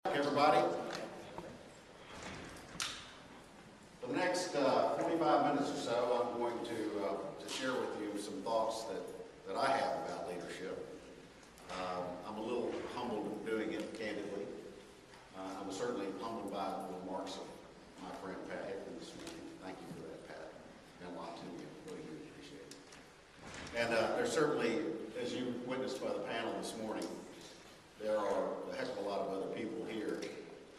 Everybody, for the next 45 minutes or so, I'm going to share with you some thoughts that I have about leadership. I'm a little humbled doing it, candidly. I was certainly humbled by the remarks of my friend Pat Hickman this morning. Thank you for that, Pat. Meant a lot to me. Really do appreciate it. And there's certainly, as you witnessed by the panel this morning, there are a heck of a lot of other people here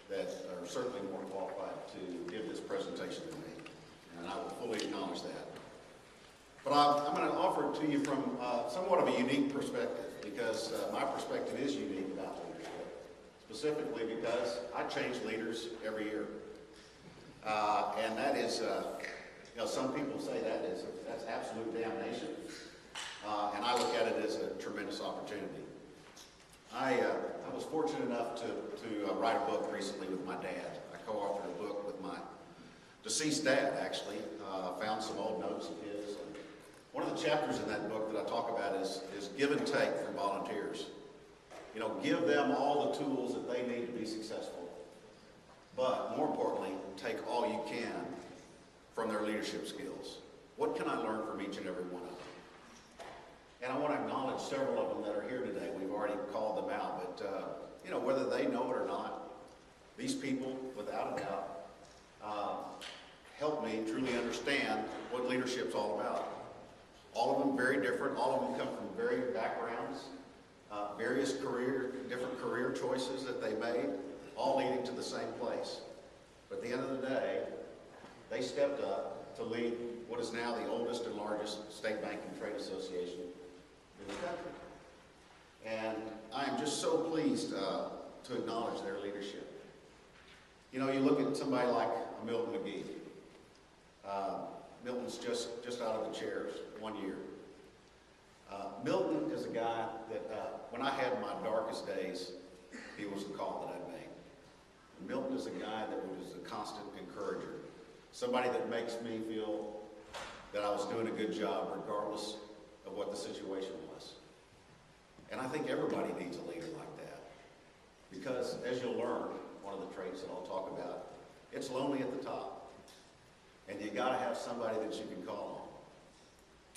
that are certainly more qualified to give this presentation than me, and I will fully acknowledge that. But I'm going to offer it to you from somewhat of a unique perspective, because my perspective is unique about leadership, specifically because I change leaders every year. And that is, some people say that's absolute damnation, and I look at it as a tremendous opportunity. I was fortunate enough to write a book recently with my dad. I co-authored a book with my deceased dad, actually. Found some old notes of his. And one of the chapters in that book that I talk about is give and take from volunteers. Give them all the tools that they need to be successful. But more importantly, take all you can from their leadership skills. What can I learn from each and every one of them? And I want to acknowledge several of them that are here today. We've already called them out, but whether they know it or not, these people, without a doubt, help me truly understand what leadership's all about. All of them very different. All of them come from varied backgrounds, various different career choices that they made, all leading to the same place. But at the end of the day, they stepped up to lead what is now the oldest and largest state bank and trade association in the country. And I am just so pleased to acknowledge their leadership. You look at somebody like Milton McGee. Milton's just out of the chairs 1 year. Milton is a guy that when I had my darkest days, he was the call that I made. And Milton is a guy that was a constant encourager. Somebody that makes me feel that I was doing a good job regardless of what the situation was. And I think everybody needs a leader like that. Because as you'll learn, one of the traits that I'll talk about, it's lonely at the top. And you gotta have somebody that you can call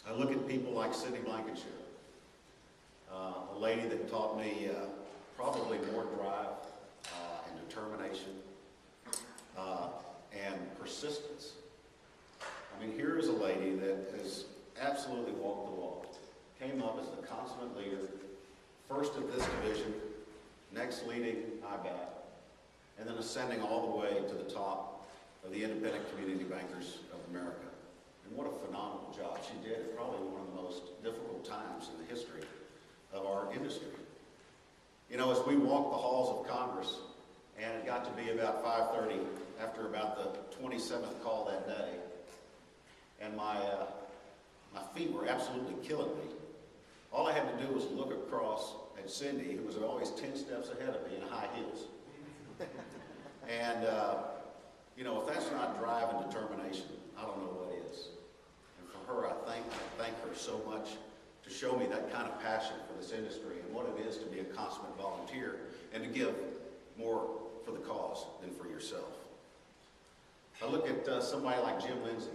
on. I look at people like Sydney Blankenship, a lady that taught me probably more drive and determination and persistence. I mean, here is a lady that has absolutely walked the walk. Came up as the consummate leader, first of this division, next leading IBAT, and then ascending all the way to the top of the Independent Community Bankers of America. And what a phenomenal job she did at probably one of the most difficult times in the history of our industry. As we walked the halls of Congress, and it got to be about 5:30 after about the 27th call that day, and my feet were absolutely killing me. All I had to do was look across at Cindy, who was always 10 steps ahead of me in high heels. And, if that's not drive and determination, I don't know what is. And for her, I thank her so much to show me that kind of passion for this industry and what it is to be a consummate volunteer and to give more for the cause than for yourself. I look at somebody like Jim Lindsay.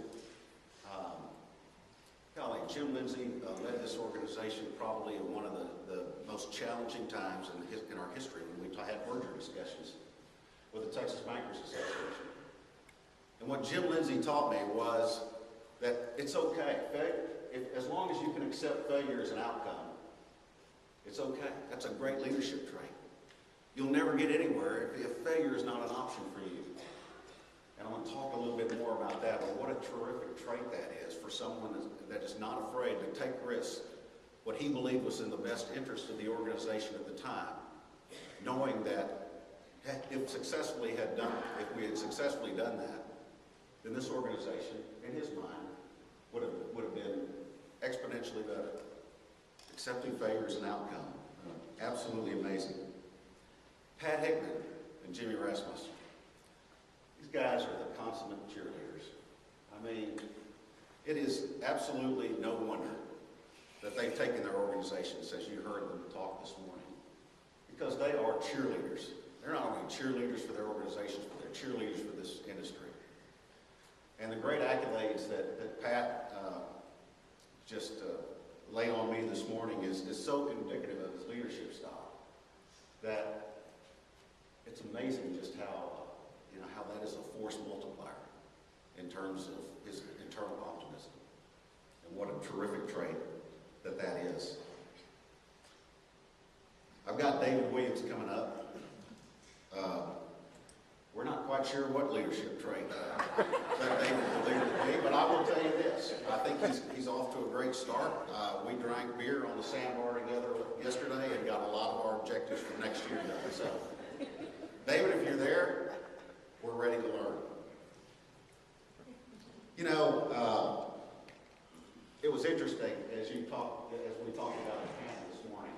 Jim Lindsay led this organization probably in one of the most challenging times in our history when we had merger discussions with the Texas Bankers Association. And what Jim Lindsay taught me was that it's okay. As long as you can accept failure as an outcome, it's okay. That's a great leadership trait. You'll never get anywhere if failure is not an option for you. And I want to talk a little bit more about that, but what a terrific trait that is for someone that is not afraid to take risks, what he believed was in the best interest of the organization at the time, knowing that if we had successfully done that, then this organization, in his mind, would have been exponentially better. Accepting failure as an outcome. Absolutely amazing. Pat Hickman and Jimmy Rasmussen. These guys are the consummate cheerleaders. I mean, it is absolutely no wonder that they've taken their organizations, as you heard them talk this morning, because they are cheerleaders. They're not only cheerleaders, And the great accolades that Pat just laid on me this morning is so indicative of his leadership style that it's amazing just how, how that is a force multiplier in terms of his internal optimism. And what a terrific trait that is. I've got David Williams coming up. We're not quite sure what leadership trait that David will lead to be, but I will tell you this. I think he's off to a great start. We drank beer on the sandbar together yesterday and got a lot of our objectives for next year done. So, David, if you're there, we're ready to learn. It was interesting as we talked about the panel this morning.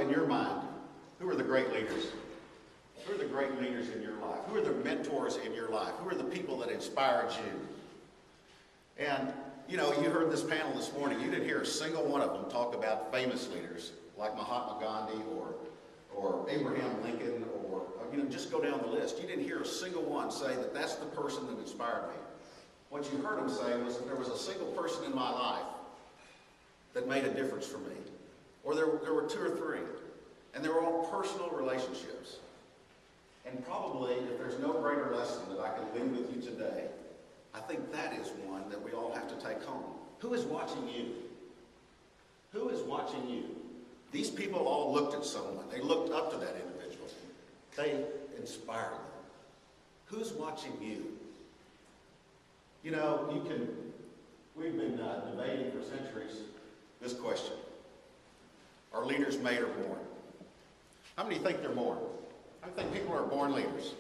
In your mind, who are the great leaders? Who are the great leaders in your life? Who are the mentors in your life? Who are the people that inspired you? And, you heard this panel this morning. You didn't hear a single one of them talk about famous leaders like Mahatma Gandhi or Abraham Lincoln or just go down the list. You didn't hear a single one say that that's the person that inspired me. What you heard them say was that there was a single person in my life that made a difference for me. Or there were two or three. And they were all personal relationships. And probably, if there's no greater lesson that I can leave with you today, I think that is one that we all have to take home. Who is watching you? Who is watching you? These people all looked at someone. They looked up to that individual. They inspired them. Who's watching you? We've been debating for centuries this question. Are leaders made or born? How many think they're born? How many think people are born leaders?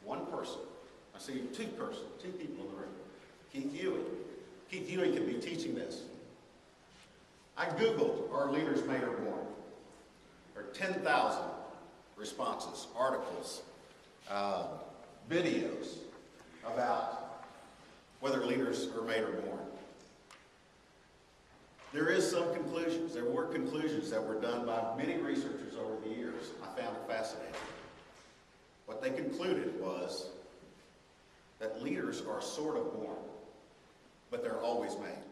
One person. I see two people in the room. Keith Ewing. Keith Ewing could be teaching this. I Googled, are leaders made or born? There are 10,000 responses, articles, videos about whether leaders are made or born. There is some conclusions. There were conclusions that were done by many researchers over the years. I found it fascinating. What they concluded was that leaders are sort of born, but they're always made.